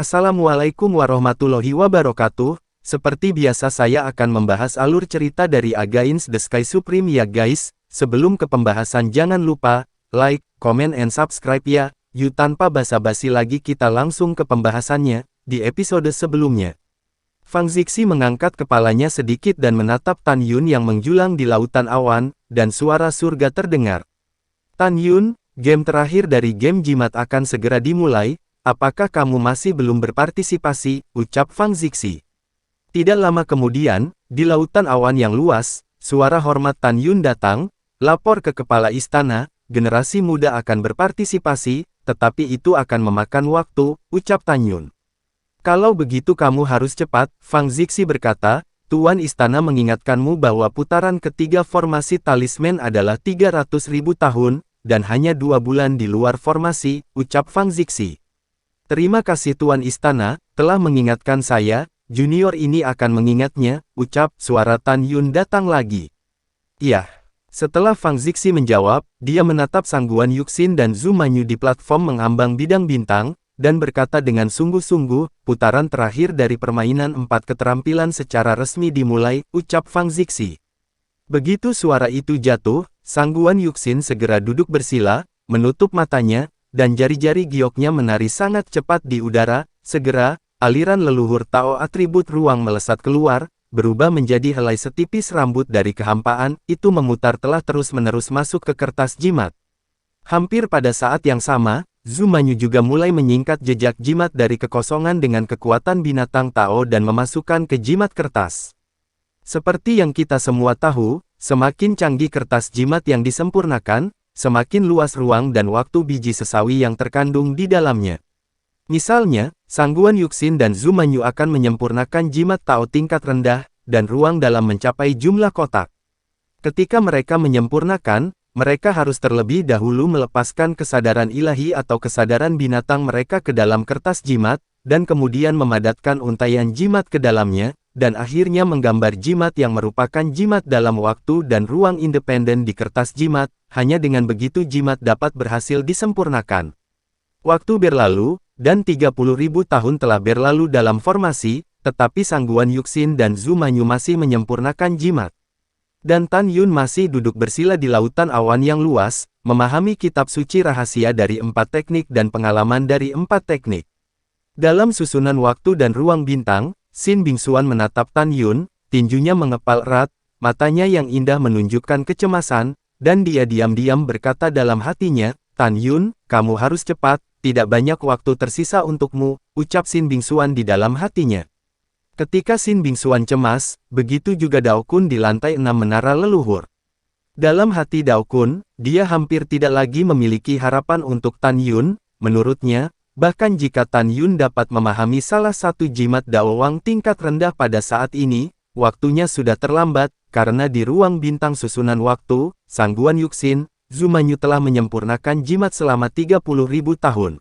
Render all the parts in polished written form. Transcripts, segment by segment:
Assalamualaikum warahmatullahi wabarakatuh. Seperti biasa saya akan membahas alur cerita dari Against the Sky Supreme ya guys. Sebelum ke pembahasan jangan lupa, like, comment and subscribe ya. Yuk tanpa basa-basi lagi kita langsung ke pembahasannya. Di episode sebelumnya, Fang Zixi mengangkat kepalanya sedikit dan menatap Tan Yun yang menjulang di lautan awan, dan suara surga terdengar. Tan Yun, game terakhir dari game jimat akan segera dimulai. Apakah kamu masih belum berpartisipasi, ucap Fang Zixi. Tidak lama kemudian, di lautan awan yang luas, suara hormat Tan Yun datang, lapor ke kepala istana, generasi muda akan berpartisipasi, tetapi itu akan memakan waktu, ucap Tan Yun. Kalau begitu kamu harus cepat, Fang Zixi berkata, Tuan Istana mengingatkanmu bahwa putaran ketiga formasi talisman adalah 300.000 tahun, dan hanya 2 bulan di luar formasi, ucap Fang Zixi. Terima kasih Tuan Istana, telah mengingatkan saya, junior ini akan mengingatnya, ucap suara Tan Yun datang lagi. Iya. Setelah Fang Zixi menjawab, dia menatap Sangguan Yuxin dan Zhu Manyu di platform mengambang bidang bintang, dan berkata dengan sungguh-sungguh, putaran terakhir dari permainan 4 keterampilan secara resmi dimulai, ucap Fang Zixi. Begitu suara itu jatuh, Sangguan Yuxin segera duduk bersila, menutup matanya, dan jari-jari gioknya menari sangat cepat di udara. Segera, aliran leluhur Tao atribut ruang melesat keluar, berubah menjadi helai setipis rambut dari kehampaan, itu memutar telah terus-menerus masuk ke kertas jimat. Hampir pada saat yang sama, Zhu Manyu juga mulai menyingkat jejak jimat dari kekosongan dengan kekuatan binatang Tao dan memasukkan ke jimat kertas. Seperti yang kita semua tahu, semakin canggih kertas jimat yang disempurnakan, semakin luas ruang dan waktu biji sesawi yang terkandung di dalamnya. Misalnya, Sangguan Yuxin dan Zhu Manyu akan menyempurnakan jimat Tao tingkat rendah, dan ruang dalam mencapai jumlah kotak. Ketika mereka menyempurnakan, mereka harus terlebih dahulu melepaskan kesadaran ilahi atau kesadaran binatang mereka ke dalam kertas jimat, dan kemudian memadatkan untaian jimat ke dalamnya, dan akhirnya menggambar jimat yang merupakan jimat dalam waktu dan ruang independen di kertas jimat. Hanya dengan begitu jimat dapat berhasil disempurnakan. Waktu berlalu, dan 30.000 tahun telah berlalu dalam formasi, tetapi Sangguan Yuxin dan Zhu Manyu masih menyempurnakan jimat. Dan Tan Yun masih duduk bersila di lautan awan yang luas, memahami kitab suci rahasia dari 4 teknik dan pengalaman dari 4 teknik. Dalam susunan waktu dan ruang bintang, Xin Bingxuan menatap Tan Yun, tinjunya mengepal erat, matanya yang indah menunjukkan kecemasan, dan dia diam-diam berkata dalam hatinya, Tan Yun, kamu harus cepat, tidak banyak waktu tersisa untukmu, ucap Xin Bingxuan di dalam hatinya. Ketika Xin Bingxuan cemas, begitu juga Dao Kun di lantai 6 menara leluhur. Dalam hati Dao Kun, dia hampir tidak lagi memiliki harapan untuk Tan Yun, menurutnya, bahkan jika Tan Yun dapat memahami salah satu jimat Dao Wang tingkat rendah pada saat ini, waktunya sudah terlambat, karena di ruang bintang susunan waktu, Sangguan Yuxin, Zhu Manyu telah menyempurnakan jimat selama 30.000 tahun.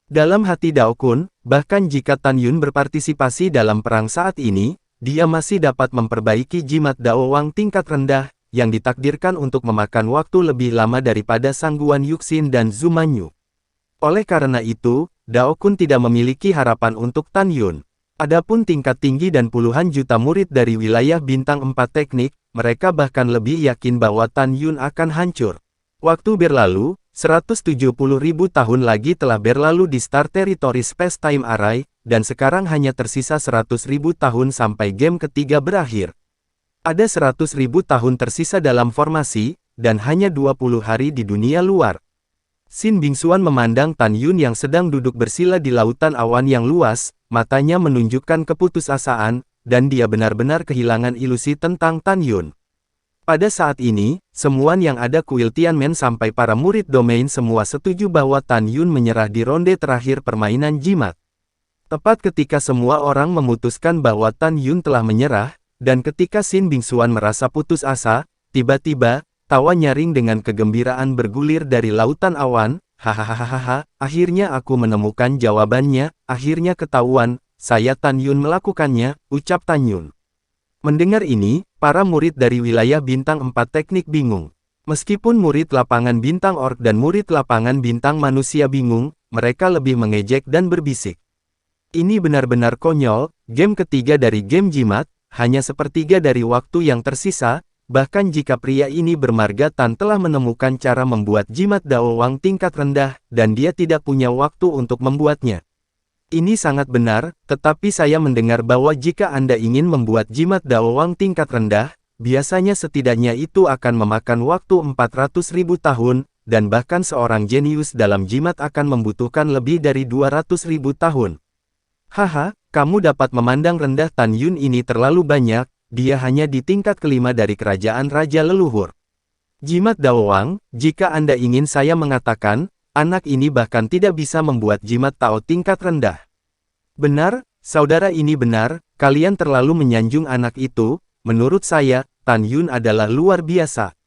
Dalam hati Dao Kun, bahkan jika Tan Yun berpartisipasi dalam perang saat ini, dia masih dapat memperbaiki jimat Dao Wang tingkat rendah, yang ditakdirkan untuk memakan waktu lebih lama daripada Sangguan Yuxin dan Zhu Manyu. Oleh karena itu, Dao Kun tidak memiliki harapan untuk Tan Yun. Adapun tingkat tinggi dan puluhan juta murid dari wilayah bintang 4 teknik, mereka bahkan lebih yakin bahwa Tan Yun akan hancur. Waktu berlalu, 170.000 tahun lagi telah berlalu di Star Territory Space Time Array, dan sekarang hanya tersisa 100.000 tahun sampai game ketiga berakhir. Ada 100.000 tahun tersisa dalam formasi, dan hanya 20 hari di dunia luar. Xin Bingxuan memandang Tan Yun yang sedang duduk bersila di lautan awan yang luas, matanya menunjukkan keputusasaan, dan dia benar-benar kehilangan ilusi tentang Tan Yun. Pada saat ini, semua yang ada kuil Tianmen sampai para murid domain semua setuju bahwa Tan Yun menyerah di ronde terakhir permainan jimat. Tepat ketika semua orang memutuskan bahwa Tan Yun telah menyerah, dan ketika Xin Bingxuan merasa putus asa, tiba-tiba, tawa nyaring dengan kegembiraan bergulir dari lautan awan, hahaha, akhirnya aku menemukan jawabannya, akhirnya ketahuan, saya Tan Yun melakukannya, ucap Tan Yun. Mendengar ini, para murid dari wilayah bintang 4 teknik bingung. Meskipun murid lapangan bintang orc dan murid lapangan bintang manusia bingung, mereka lebih mengejek dan berbisik. Ini benar-benar konyol, game ketiga dari game jimat, hanya sepertiga dari waktu yang tersisa, bahkan jika pria ini bermarga Tan telah menemukan cara membuat jimat Dao Wang tingkat rendah, dan dia tidak punya waktu untuk membuatnya. Ini sangat benar, tetapi saya mendengar bahwa jika Anda ingin membuat jimat Dao Wang tingkat rendah, biasanya setidaknya itu akan memakan waktu 400.000 tahun, dan bahkan seorang jenius dalam jimat akan membutuhkan lebih dari 200.000 tahun. Haha, kamu dapat memandang rendah Tan Yun ini terlalu banyak, dia hanya di tingkat kelima dari kerajaan Raja Leluhur. Jimat Dao Wang, jika Anda ingin saya mengatakan, anak ini bahkan tidak bisa membuat jimat Tao tingkat rendah. Benar, saudara ini benar, kalian terlalu menyanjung anak itu, menurut saya, Tan Yun adalah luar biasa.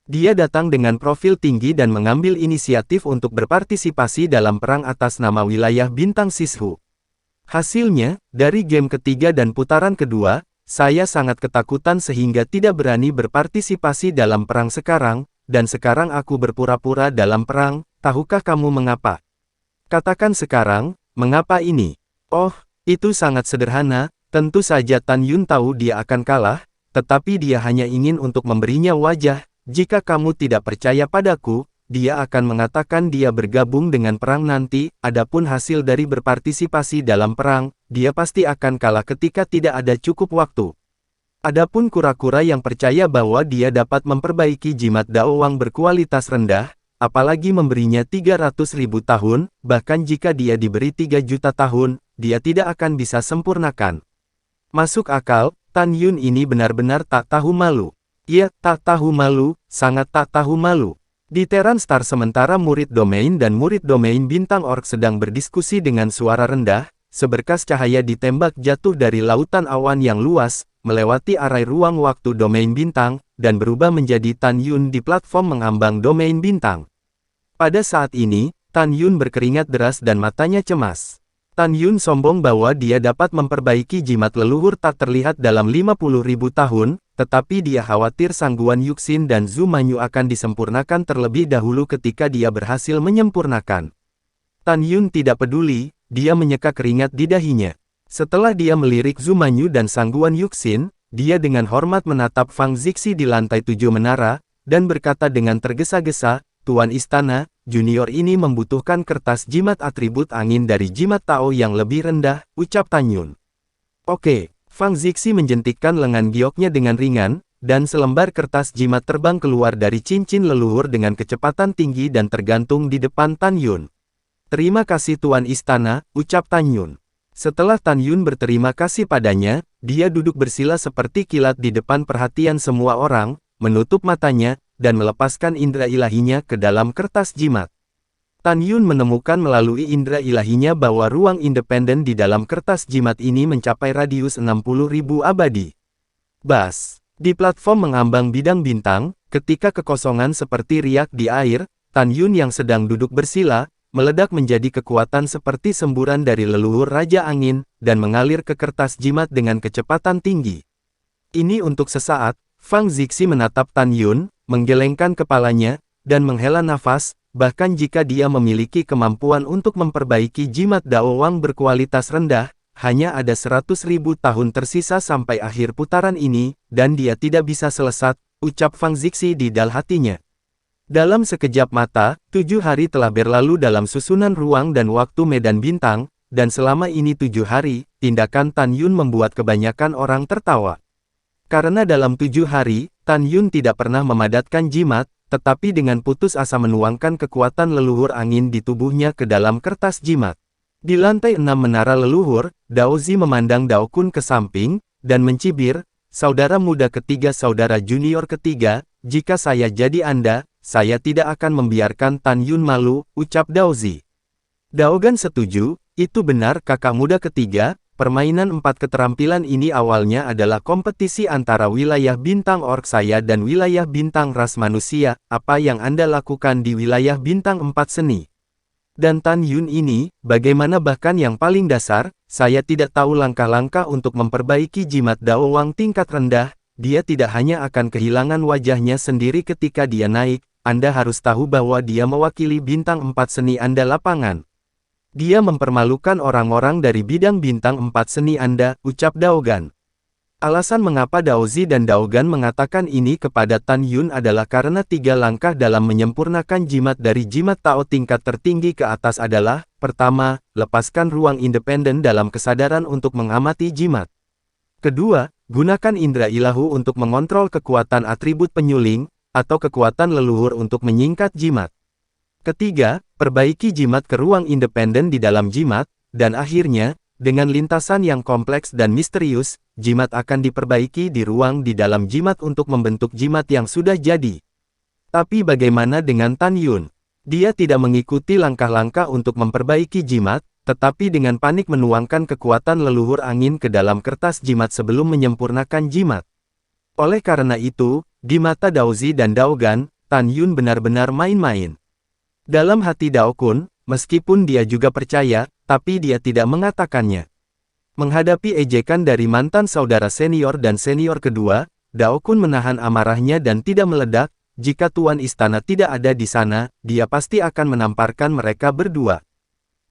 Dia datang dengan profil tinggi dan mengambil inisiatif untuk berpartisipasi dalam perang atas nama wilayah bintang Sishu. Hasilnya, dari game ketiga dan putaran kedua, saya sangat ketakutan sehingga tidak berani berpartisipasi dalam perang sekarang, dan sekarang aku berpura-pura dalam perang, tahukah kamu mengapa? Katakan sekarang, mengapa ini? Oh, itu sangat sederhana, tentu saja Tan Yun tahu dia akan kalah, tetapi dia hanya ingin untuk memberinya wajah, jika kamu tidak percaya padaku, dia akan mengatakan dia bergabung dengan perang nanti, adapun hasil dari berpartisipasi dalam perang, dia pasti akan kalah ketika tidak ada cukup waktu. Adapun kura-kura yang percaya bahwa dia dapat memperbaiki jimat Dao Wang berkualitas rendah, apalagi memberinya 300.000 tahun, bahkan jika dia diberi 3 juta tahun, dia tidak akan bisa sempurnakan. Masuk akal, Tan Yun ini benar-benar tak tahu malu. Ia tak tahu malu, sangat tak tahu malu. Di Terran Star sementara murid domain dan murid domain bintang orc sedang berdiskusi dengan suara rendah, seberkas cahaya ditembak jatuh dari lautan awan yang luas, melewati arai ruang waktu domain bintang, dan berubah menjadi Tan Yun di platform mengambang domain bintang. Pada saat ini, Tan Yun berkeringat deras dan matanya cemas. Tan Yun sombong bahwa dia dapat memperbaiki jimat leluhur tak terlihat dalam 50.000 tahun, tetapi dia khawatir sangguan Yuxin dan Zhu Manyu akan disempurnakan terlebih dahulu ketika dia berhasil menyempurnakan. Tan Yun tidak peduli, dia menyeka keringat di dahinya. Setelah dia melirik Zhu Manyu dan sangguan Yuxin, dia dengan hormat menatap Fang Zixi di lantai 7 menara, dan berkata dengan tergesa-gesa, Tuan Istana, junior ini membutuhkan kertas jimat atribut angin dari jimat Tao yang lebih rendah, ucap Tan Yun. Oke. Fang Zixi menjentikkan lengan gioknya dengan ringan, dan selembar kertas jimat terbang keluar dari cincin leluhur dengan kecepatan tinggi dan tergantung di depan Tan Yun. Terima kasih Tuan Istana, ucap Tan Yun. Setelah Tan Yun berterima kasih padanya, dia duduk bersila seperti kilat di depan perhatian semua orang, menutup matanya, dan melepaskan indera ilahinya ke dalam kertas jimat. Tan Yun menemukan melalui indera ilahinya bahwa ruang independen di dalam kertas jimat ini mencapai radius 60.000 abadi. Bas. Di platform mengambang bidang bintang, ketika kekosongan seperti riak di air, Tan Yun yang sedang duduk bersila, meledak menjadi kekuatan seperti semburan dari leluhur Raja Angin, dan mengalir ke kertas jimat dengan kecepatan tinggi. Ini untuk sesaat, Fang Zixi menatap Tan Yun, menggelengkan kepalanya, dan menghela nafas. Bahkan jika dia memiliki kemampuan untuk memperbaiki jimat Dao Wang berkualitas rendah, hanya ada 100.000 tahun tersisa sampai akhir putaran ini, dan dia tidak bisa selesai, ucap Fang Zixi di dalam hatinya. Dalam sekejap mata, 7 hari telah berlalu dalam susunan ruang dan waktu medan bintang, dan selama ini 7 hari, tindakan Tan Yun membuat kebanyakan orang tertawa. Karena dalam 7 hari, Tan Yun tidak pernah memadatkan jimat, tetapi dengan putus asa menuangkan kekuatan leluhur angin di tubuhnya ke dalam kertas jimat. Di lantai 6 menara leluhur, Dao Zi memandang Dao Kun ke samping, dan mencibir, saudara muda ketiga saudara junior ketiga, jika saya jadi Anda, saya tidak akan membiarkan Tan Yun malu, ucap Dao Zi. Daogan setuju, itu benar kakak muda ketiga. Permainan 4 keterampilan ini awalnya adalah kompetisi antara wilayah bintang orc saya dan wilayah bintang ras manusia, apa yang Anda lakukan di wilayah bintang 4 seni. Dan Tan Yun ini, bagaimana bahkan yang paling dasar, saya tidak tahu langkah-langkah untuk memperbaiki jimat Dao Wang tingkat rendah, dia tidak hanya akan kehilangan wajahnya sendiri ketika dia naik, Anda harus tahu bahwa dia mewakili bintang 4 seni Anda lapangan. Dia mempermalukan orang-orang dari bidang bintang 4 seni Anda, ucap Daogan. Alasan mengapa Daozi dan Daogan mengatakan ini kepada Tan Yun adalah karena 3 langkah dalam menyempurnakan jimat dari jimat Tao tingkat tertinggi ke atas adalah, pertama, lepaskan ruang independen dalam kesadaran untuk mengamati jimat. Kedua, gunakan indera ilahu untuk mengontrol kekuatan atribut penyuling, atau kekuatan leluhur untuk menyingkat jimat. Ketiga, perbaiki jimat ke ruang independen di dalam jimat, dan akhirnya, dengan lintasan yang kompleks dan misterius, jimat akan diperbaiki di ruang di dalam jimat untuk membentuk jimat yang sudah jadi. Tapi bagaimana dengan Tan Yun? Dia tidak mengikuti langkah-langkah untuk memperbaiki jimat, tetapi dengan panik menuangkan kekuatan leluhur angin ke dalam kertas jimat sebelum menyempurnakan jimat. Oleh karena itu, di mata Daozi dan Daogan, Tan Yun benar-benar main-main. Dalam hati Dao Kun, meskipun dia juga percaya, tapi dia tidak mengatakannya. Menghadapi ejekan dari mantan saudara senior dan senior kedua, Dao Kun menahan amarahnya dan tidak meledak. Jika Tuan Istana tidak ada di sana, dia pasti akan menamparkan mereka berdua.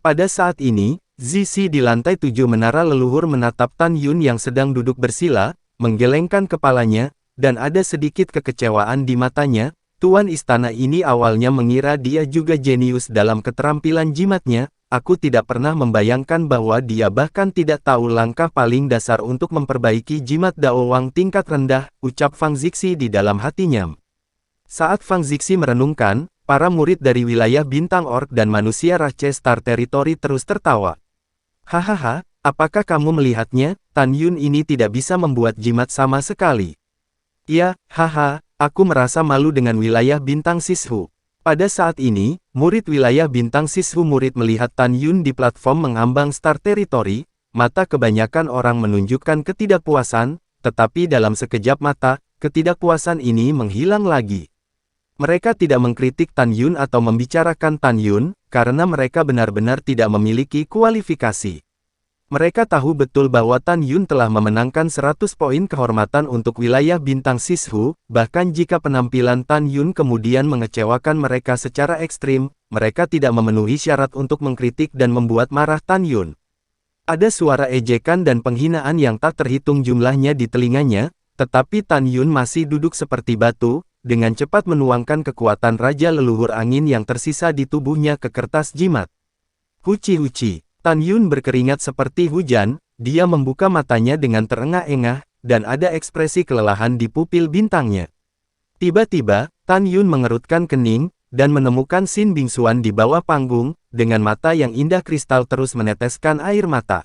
Pada saat ini, Zizi di lantai 7 menara leluhur menatap Tan Yun yang sedang duduk bersila, menggelengkan kepalanya, dan ada sedikit kekecewaan di matanya. Tuan Istana ini awalnya mengira dia juga jenius dalam keterampilan jimatnya. Aku tidak pernah membayangkan bahwa dia bahkan tidak tahu langkah paling dasar untuk memperbaiki jimat Dao Wang tingkat rendah, ucap Fang Zixi di dalam hatinya. Saat Fang Zixi merenungkan, para murid dari wilayah bintang orc dan manusia Rache Star Territory terus tertawa. Hahaha, apakah kamu melihatnya? Tan Yun ini tidak bisa membuat jimat sama sekali. Ya, haha, aku merasa malu dengan wilayah bintang Sishu. Pada saat ini, murid wilayah bintang Sishu murid melihat Tan Yun di platform mengambang Star Territory, mata kebanyakan orang menunjukkan ketidakpuasan, tetapi dalam sekejap mata, ketidakpuasan ini menghilang lagi. Mereka tidak mengkritik Tan Yun atau membicarakan Tan Yun, karena mereka benar-benar tidak memiliki kualifikasi. Mereka tahu betul bahwa Tan Yun telah memenangkan 100 poin kehormatan untuk wilayah bintang Sishu, bahkan jika penampilan Tan Yun kemudian mengecewakan mereka secara ekstrim, mereka tidak memenuhi syarat untuk mengkritik dan membuat marah Tan Yun. Ada suara ejekan dan penghinaan yang tak terhitung jumlahnya di telinganya, tetapi Tan Yun masih duduk seperti batu, dengan cepat menuangkan kekuatan Raja Leluhur Angin yang tersisa di tubuhnya ke kertas jimat. Huci-huci. Tan Yun berkeringat seperti hujan, dia membuka matanya dengan terengah-engah, dan ada ekspresi kelelahan di pupil bintangnya. Tiba-tiba, Tan Yun mengerutkan kening, dan menemukan Xin Bingxuan di bawah panggung, dengan mata yang indah kristal terus meneteskan air mata.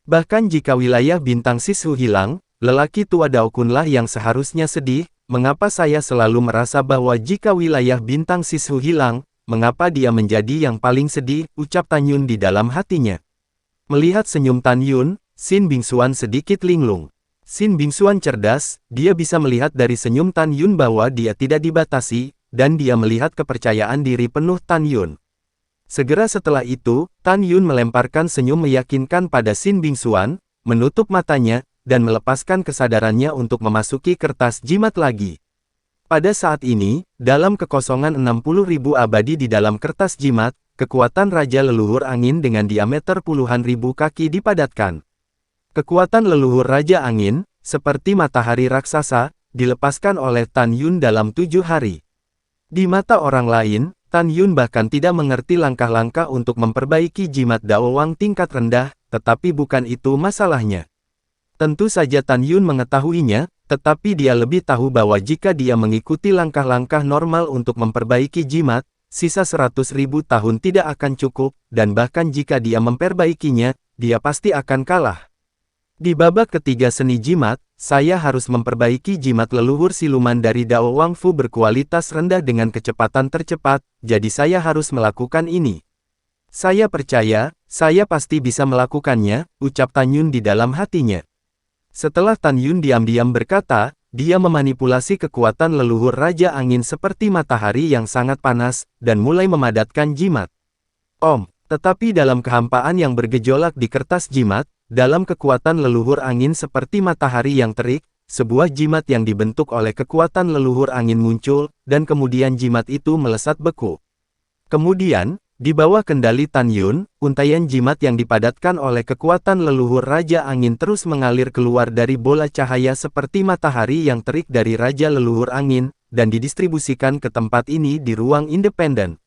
Bahkan jika wilayah bintang Sishu hilang, lelaki tua Dao Kunlah yang seharusnya sedih. Mengapa saya selalu merasa bahwa jika wilayah bintang Sishu hilang, mengapa dia menjadi yang paling sedih, ucap Tan Yun di dalam hatinya. Melihat senyum Tan Yun, Xin Bingxuan sedikit linglung. Xin Bingxuan cerdas, dia bisa melihat dari senyum Tan Yun bahwa dia tidak dibatasi, dan dia melihat kepercayaan diri penuh Tan Yun. Segera setelah itu, Tan Yun melemparkan senyum meyakinkan pada Xin Bingxuan, menutup matanya, dan melepaskan kesadarannya untuk memasuki kertas jimat lagi. Pada saat ini, dalam kekosongan 60.000 abadi di dalam kertas jimat, kekuatan Raja Leluhur Angin dengan diameter puluhan ribu kaki dipadatkan. Kekuatan leluhur Raja Angin, seperti matahari raksasa, dilepaskan oleh Tan Yun dalam 7 hari. Di mata orang lain, Tan Yun bahkan tidak mengerti langkah-langkah untuk memperbaiki jimat Dao Wang tingkat rendah, tetapi bukan itu masalahnya. Tentu saja Tan Yun mengetahuinya, tetapi dia lebih tahu bahwa jika dia mengikuti langkah-langkah normal untuk memperbaiki jimat, sisa 100.000 tahun tidak akan cukup, dan bahkan jika dia memperbaikinya, dia pasti akan kalah. Di babak ketiga seni jimat, saya harus memperbaiki jimat leluhur siluman dari Dao Wang Fu berkualitas rendah dengan kecepatan tercepat, jadi saya harus melakukan ini. Saya percaya, saya pasti bisa melakukannya, ucap Tan Yun di dalam hatinya. Setelah Tan Yun diam-diam berkata, dia memanipulasi kekuatan leluhur Raja Angin seperti matahari yang sangat panas, dan mulai memadatkan jimat. Tetapi dalam kehampaan yang bergejolak di kertas jimat, dalam kekuatan leluhur angin seperti matahari yang terik, sebuah jimat yang dibentuk oleh kekuatan leluhur angin muncul, dan kemudian jimat itu melesat beku. Kemudian, Di bawah kendali Tan Yun, untaian jimat yang dipadatkan oleh kekuatan leluhur Raja Angin terus mengalir keluar dari bola cahaya seperti matahari yang terik dari Raja Leluhur Angin, dan didistribusikan ke tempat ini di ruang independen.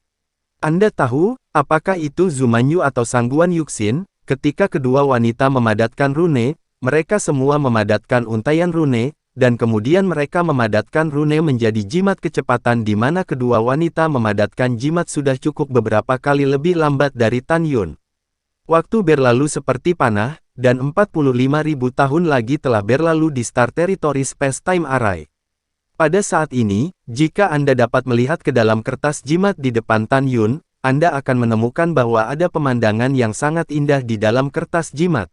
Anda tahu, apakah itu Zumanyu atau Sangguan Yuxin? Ketika kedua wanita memadatkan rune, mereka semua memadatkan untaian rune, dan kemudian mereka memadatkan rune menjadi jimat kecepatan di mana kedua wanita memadatkan jimat sudah cukup beberapa kali lebih lambat dari Tan Yun. Waktu berlalu seperti panah, dan 45.000 tahun lagi telah berlalu di Star Territory Space Time Array. Pada saat ini, jika Anda dapat melihat ke dalam kertas jimat di depan Tan Yun, Anda akan menemukan bahwa ada pemandangan yang sangat indah di dalam kertas jimat.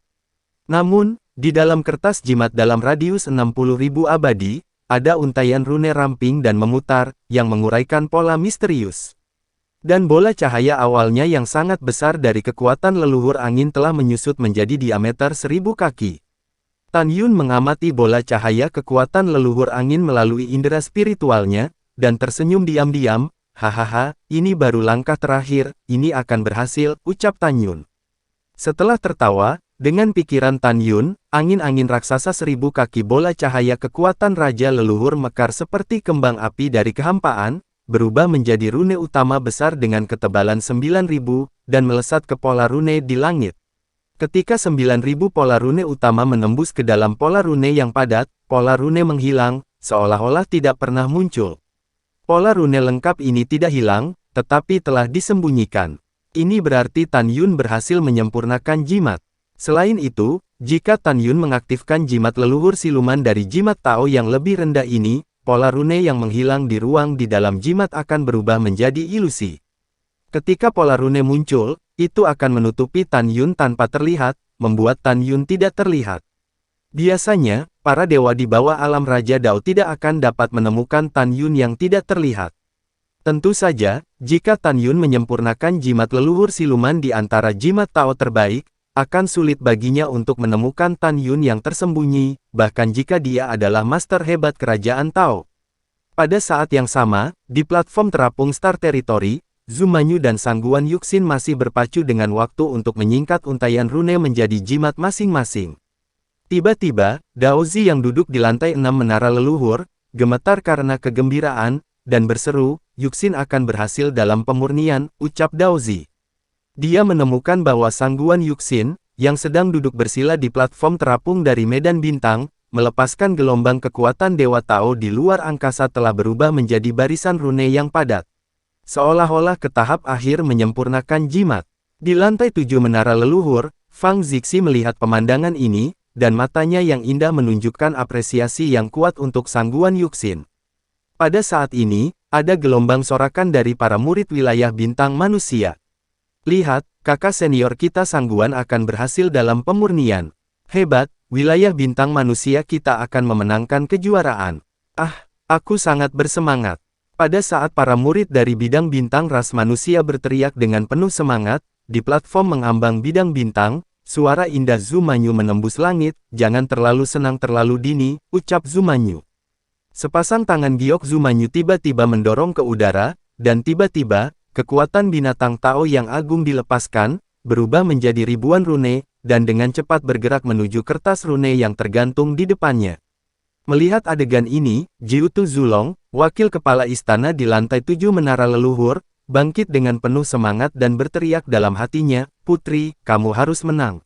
Namun, di dalam kertas jimat dalam radius 60.000 abadi, ada untaian rune ramping dan memutar, yang menguraikan pola misterius. Dan bola cahaya awalnya yang sangat besar dari kekuatan leluhur angin telah menyusut menjadi diameter 1000 kaki. Tan Yun mengamati bola cahaya kekuatan leluhur angin melalui indera spiritualnya, dan tersenyum diam-diam, hahaha, ini baru langkah terakhir, ini akan berhasil, ucap Tan Yun. Setelah tertawa, dengan pikiran Tan Yun, angin-angin raksasa 1000 kaki bola cahaya kekuatan Raja Leluhur mekar seperti kembang api dari kehampaan, berubah menjadi rune utama besar dengan ketebalan 9.000, dan melesat ke pola rune di langit. Ketika 9.000 pola rune utama menembus ke dalam pola rune yang padat, pola rune menghilang, seolah-olah tidak pernah muncul. Pola rune lengkap ini tidak hilang, tetapi telah disembunyikan. Ini berarti Tan Yun berhasil menyempurnakan jimat. Selain itu, jika Tan Yun mengaktifkan jimat leluhur siluman dari jimat Tao yang lebih rendah ini, pola rune yang menghilang di ruang di dalam jimat akan berubah menjadi ilusi. Ketika pola rune muncul, itu akan menutupi Tan Yun tanpa terlihat, membuat Tan Yun tidak terlihat. Biasanya, para dewa di bawah alam Raja Dao tidak akan dapat menemukan Tan Yun yang tidak terlihat. Tentu saja, jika Tan Yun menyempurnakan jimat leluhur siluman di antara jimat Tao terbaik, akan sulit baginya untuk menemukan Tan Yun yang tersembunyi, bahkan jika dia adalah master hebat kerajaan Tao. Pada saat yang sama, di platform terapung Star Territory, Zumanyu dan Sangguan Yuxin masih berpacu dengan waktu untuk menyingkat untaian rune menjadi jimat masing-masing. Tiba-tiba, Daozi yang duduk di lantai 6 menara leluhur, gemetar karena kegembiraan, dan berseru, Yuxin akan berhasil dalam pemurnian, ucap Daozi. Dia menemukan bahwa Sangguan Yuxin, yang sedang duduk bersila di platform terapung dari medan bintang, melepaskan gelombang kekuatan Dewa Tao di luar angkasa telah berubah menjadi barisan rune yang padat. Seolah-olah ke tahap akhir menyempurnakan jimat. Di lantai 7 menara leluhur, Fang Zixi melihat pemandangan ini, dan matanya yang indah menunjukkan apresiasi yang kuat untuk Sangguan Yuxin. Pada saat ini, ada gelombang sorakan dari para murid wilayah bintang manusia. Lihat, kakak senior kita Sangguan akan berhasil dalam pemurnian. Hebat, wilayah bintang manusia kita akan memenangkan kejuaraan. Ah, aku sangat bersemangat. Pada saat para murid dari bidang bintang ras manusia berteriak dengan penuh semangat, di platform mengambang bidang bintang, suara indah Zumanyu menembus langit, jangan terlalu senang terlalu dini, ucap Zumanyu. Sepasang tangan giok Zumanyu tiba-tiba mendorong ke udara, dan tiba-tiba, kekuatan binatang Tao yang agung dilepaskan, berubah menjadi ribuan rune, dan dengan cepat bergerak menuju kertas rune yang tergantung di depannya. Melihat adegan ini, Jiutu Zulong, wakil kepala istana di lantai 7 menara leluhur, bangkit dengan penuh semangat dan berteriak dalam hatinya, "Putri, kamu harus menang.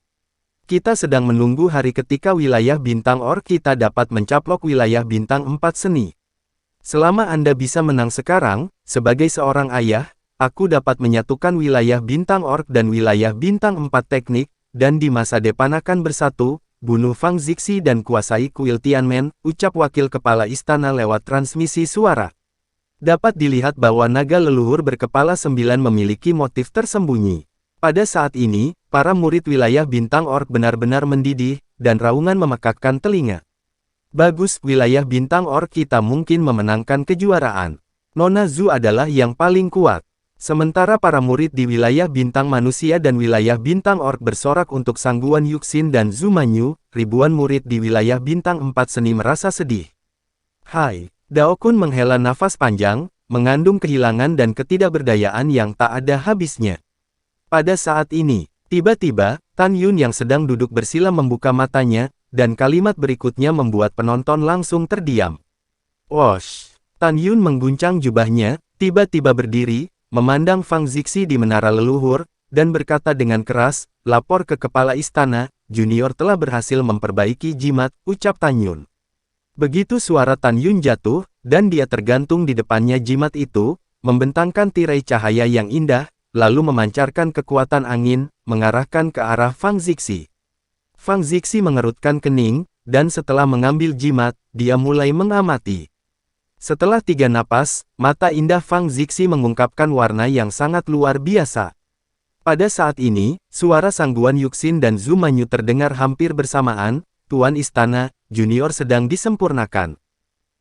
Kita sedang menunggu hari ketika wilayah bintang Or kita dapat mencaplok wilayah bintang 4 seni. Selama Anda bisa menang sekarang, sebagai seorang ayah, aku dapat menyatukan wilayah bintang Orc dan wilayah bintang 4 teknik, dan di masa depan akan bersatu, bunuh Fang Zixi dan kuasai kuil Tianmen, ucap wakil kepala istana lewat transmisi suara. Dapat dilihat bahwa naga leluhur berkepala 9 memiliki motif tersembunyi. Pada saat ini, para murid wilayah bintang Orc benar-benar mendidih, dan raungan memekakkan telinga. Bagus, wilayah bintang Orc kita mungkin memenangkan kejuaraan. Nona Zhu adalah yang paling kuat. Sementara para murid di wilayah bintang manusia dan wilayah bintang Orc bersorak untuk Sangguan Yuxin dan Zumanyu, ribuan murid di wilayah bintang 4 seni merasa sedih. Hai, Dao Kun menghela nafas panjang, mengandung kehilangan dan ketidakberdayaan yang tak ada habisnya. Pada saat ini, tiba-tiba, Tan Yun yang sedang duduk bersila membuka matanya, dan kalimat berikutnya membuat penonton langsung terdiam. Wosh! Tan Yun mengguncang jubahnya, tiba-tiba berdiri, memandang Fang Zixi di menara leluhur, dan berkata dengan keras, lapor ke kepala istana, junior telah berhasil memperbaiki jimat, ucap Tan Yun. Begitu suara Tan Yun jatuh, dan dia tergantung di depannya jimat itu, membentangkan tirai cahaya yang indah, lalu memancarkan kekuatan angin, mengarahkan ke arah Fang Zixi. Fang Zixi mengerutkan kening, dan setelah mengambil jimat, dia mulai mengamati. Setelah 3 napas, mata indah Fang Zixi mengungkapkan warna yang sangat luar biasa. Pada saat ini, suara Sangguan Yuxin dan Zhu Manyu terdengar hampir bersamaan. Tuan Istana, junior sedang disempurnakan.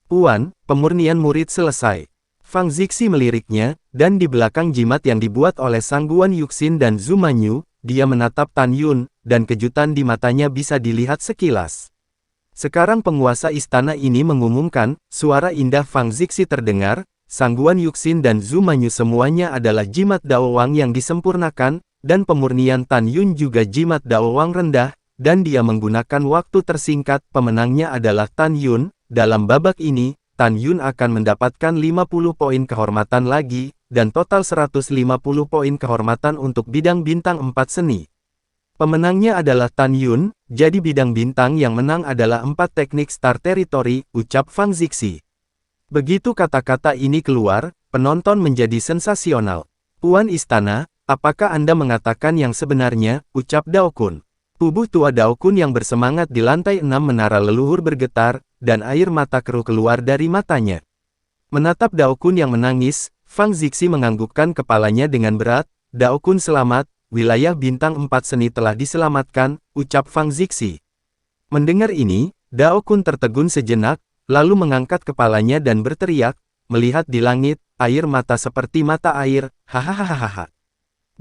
Puan, pemurnian murid selesai. Fang Zixi meliriknya, dan di belakang jimat yang dibuat oleh Sangguan Yuxin dan Zhu Manyu, dia menatap Tan Yun, dan kejutan di matanya bisa dilihat sekilas. Sekarang penguasa istana ini mengumumkan, suara indah Fang Zixi terdengar, Sangguan Yuxin dan Zhu Manyu semuanya adalah jimat Dao Wang yang disempurnakan, dan pemurnian Tan Yun juga jimat Dao Wang rendah, dan dia menggunakan waktu tersingkat. Pemenangnya adalah Tan Yun. Dalam babak ini, Tan Yun akan mendapatkan 50 poin kehormatan lagi, dan total 150 poin kehormatan untuk bidang bintang 4 seni. Pemenangnya adalah Tan Yun, jadi bidang bintang yang menang adalah 4 teknik Star Territory, ucap Fang Zixi. Begitu kata-kata ini keluar, penonton menjadi sensasional. Tuan Istana, apakah Anda mengatakan yang sebenarnya, ucap Dao Kun. Tubuh tua Dao Kun yang bersemangat di lantai 6 menara leluhur bergetar, dan air mata keruh keluar dari matanya. Menatap Dao Kun yang menangis, Fang Zixi menganggukkan kepalanya dengan berat. Dao Kun selamat. Wilayah bintang 4 seni telah diselamatkan, ucap Fang Zixi. Mendengar ini, Dao Kun tertegun sejenak, lalu mengangkat kepalanya dan berteriak, melihat di langit, air mata seperti mata air, hahaha.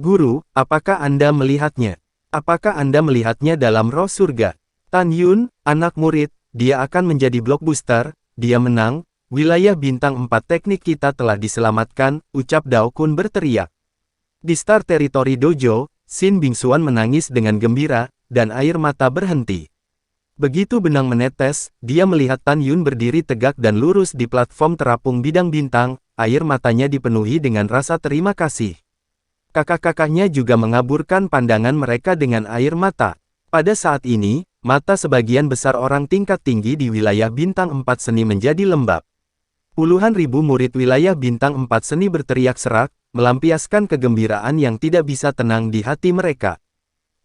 Guru, apakah Anda melihatnya? Apakah Anda melihatnya dalam roh surga? Tan Yun, anak murid, dia akan menjadi blockbuster, dia menang, wilayah bintang 4 teknik kita telah diselamatkan, ucap Dao Kun berteriak. Di Star Territory Dojo, Xin Bingxuan menangis dengan gembira, dan air mata berhenti. Begitu benang menetes, dia melihat Tan Yun berdiri tegak dan lurus di platform terapung bidang bintang, air matanya dipenuhi dengan rasa terima kasih. Kakak-kakaknya juga mengaburkan pandangan mereka dengan air mata. Pada saat ini, mata sebagian besar orang tingkat tinggi di wilayah bintang 4 seni menjadi lembab. Puluhan ribu murid wilayah bintang 4 seni berteriak serak, melampiaskan kegembiraan yang tidak bisa tenang di hati mereka.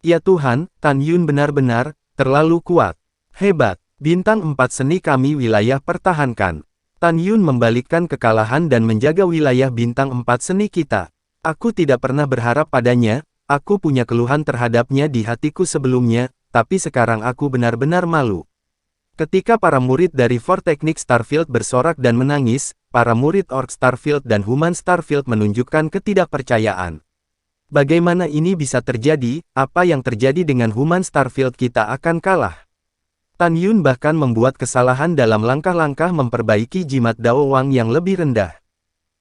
Ya Tuhan, Tan Yun benar-benar terlalu kuat. Hebat, bintang 4 seni kami wilayah pertahankan. Tan Yun membalikkan kekalahan dan menjaga wilayah bintang 4 seni kita. Aku tidak pernah berharap padanya, aku punya keluhan terhadapnya di hatiku sebelumnya, tapi sekarang aku benar-benar malu. Ketika para murid dari Four Teknik Starfield bersorak dan menangis, para murid Orc Starfield dan Human Starfield menunjukkan ketidakpercayaan. Bagaimana ini bisa terjadi? Apa yang terjadi dengan Human Starfield? Kita akan kalah. Tan Yun bahkan membuat kesalahan dalam langkah-langkah memperbaiki jimat Dao Wang yang lebih rendah.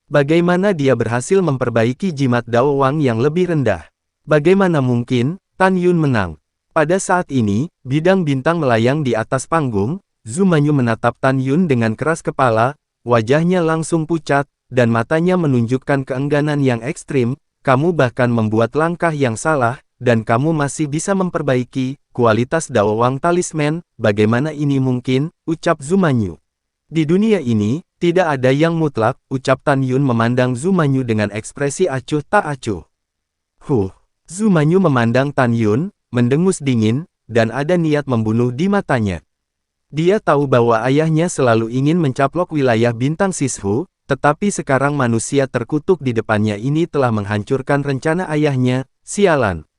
Bagaimana dia berhasil memperbaiki jimat Dao Wang yang lebih rendah? Bagaimana mungkin Tan Yun menang? Pada saat ini, bidang bintang melayang di atas panggung. Zhu Manyu menatap Tan Yun dengan keras kepala, wajahnya langsung pucat, dan matanya menunjukkan keengganan yang ekstrim. Kamu bahkan membuat langkah yang salah, dan kamu masih bisa memperbaiki kualitas Dao Wang Talisman. Bagaimana ini mungkin? Ucap Zhu Manyu. Di dunia ini, tidak ada yang mutlak, ucap Tan Yun memandang Zhu Manyu dengan ekspresi acuh tak acuh. Zhu Manyu memandang Tan Yun, mendengus dingin, dan ada niat membunuh di matanya. Dia tahu bahwa ayahnya selalu ingin mencaplok wilayah bintang Sishu, tetapi sekarang manusia terkutuk di depannya ini telah menghancurkan rencana ayahnya. Sialan.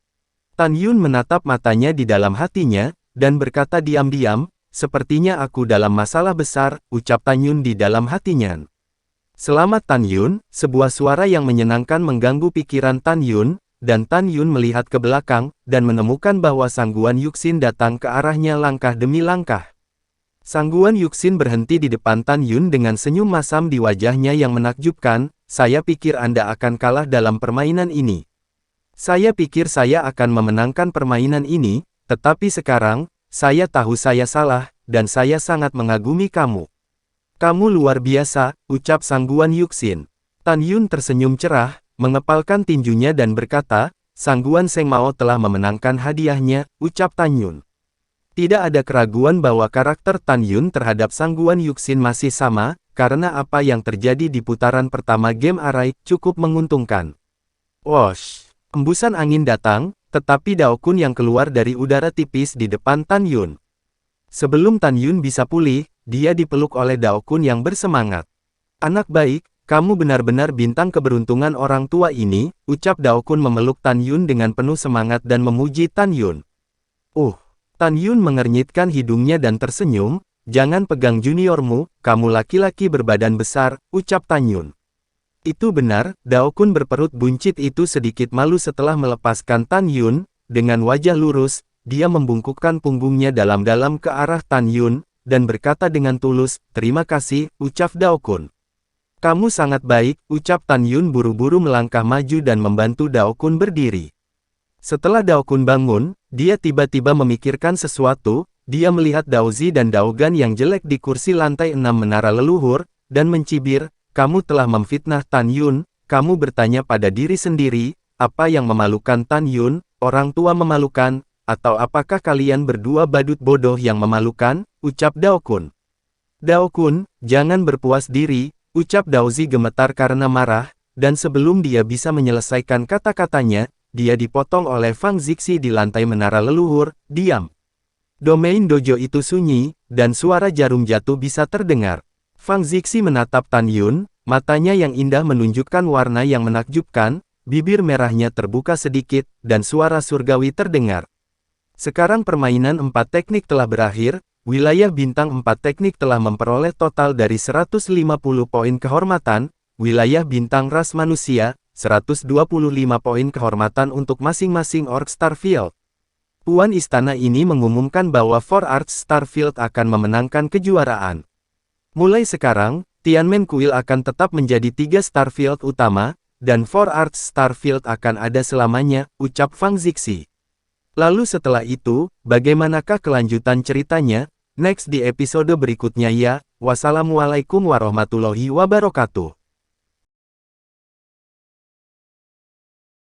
Tan Yun menatap matanya di dalam hatinya, dan berkata diam-diam, sepertinya aku dalam masalah besar, ucap Tan Yun di dalam hatinya. Selamat Tan Yun, sebuah suara yang menyenangkan mengganggu pikiran Tan Yun, dan Tan Yun melihat ke belakang, dan menemukan bahwa Sangguan Yuxin datang ke arahnya langkah demi langkah. Sangguan Yuxin berhenti di depan Tan Yun dengan senyum masam di wajahnya yang menakjubkan. Saya pikir Anda akan kalah dalam permainan ini. Saya pikir saya akan memenangkan permainan ini, tetapi sekarang, saya tahu saya salah, dan saya sangat mengagumi kamu. Kamu luar biasa, ucap Sangguan Yuxin. Tan Yun tersenyum cerah, mengepalkan tinjunya dan berkata, Sangguan Seng Mao telah memenangkan hadiahnya, ucap Tan Yun. Tidak ada keraguan bahwa karakter Tan Yun terhadap Sangguan Yuxin masih sama, karena apa yang terjadi di putaran pertama game Arai cukup menguntungkan. Wosh! Embusan angin datang, tetapi Dao Kun yang keluar dari udara tipis di depan Tan Yun. Sebelum Tan Yun bisa pulih, dia dipeluk oleh Dao Kun yang bersemangat. Anak baik, kamu benar-benar bintang keberuntungan orang tua ini, ucap Dao Kun memeluk Tan Yun dengan penuh semangat dan memuji Tan Yun. Tan Yun mengernyitkan hidungnya dan tersenyum, jangan pegang juniormu, kamu laki-laki berbadan besar, ucap Tan Yun. Itu benar, Dao Kun berperut buncit itu sedikit malu setelah melepaskan Tan Yun, dengan wajah lurus, dia membungkukkan punggungnya dalam-dalam ke arah Tan Yun, dan berkata dengan tulus, terima kasih, ucap Dao Kun. Kamu sangat baik, ucap Tan Yun buru-buru melangkah maju dan membantu Dao Kun berdiri. Setelah Dao Kun bangun, dia tiba-tiba memikirkan sesuatu, dia melihat Dao Zi dan Dao Gan yang jelek di kursi lantai 6 menara leluhur, dan mencibir, kamu telah memfitnah Tan Yun, kamu bertanya pada diri sendiri, apa yang memalukan Tan Yun, orang tua memalukan, atau apakah kalian berdua badut bodoh yang memalukan, ucap Dao Kun. Dao Kun, jangan berpuas diri, ucap Dao Zi gemetar karena marah, dan sebelum dia bisa menyelesaikan kata-katanya, dia dipotong oleh Fang Zixi di lantai menara leluhur, diam. Domain dojo itu sunyi, dan suara jarum jatuh bisa terdengar. Fang Zixi menatap Tan Yun, matanya yang indah menunjukkan warna yang menakjubkan, bibir merahnya terbuka sedikit, dan suara surgawi terdengar. Sekarang permainan 4 teknik telah berakhir, wilayah bintang 4 teknik telah memperoleh total dari 150 poin kehormatan, wilayah bintang ras manusia, 125 poin kehormatan untuk masing-masing orc Starfield. Puan istana ini mengumumkan bahwa Four Arts Starfield akan memenangkan kejuaraan. Mulai sekarang, Tianmen Kuil akan tetap menjadi 3 Starfield utama, dan Four Arts Starfield akan ada selamanya, ucap Fang Zixi. Lalu setelah itu, bagaimanakah kelanjutan ceritanya? Next di episode berikutnya ya, wassalamualaikum warahmatullahi wabarakatuh.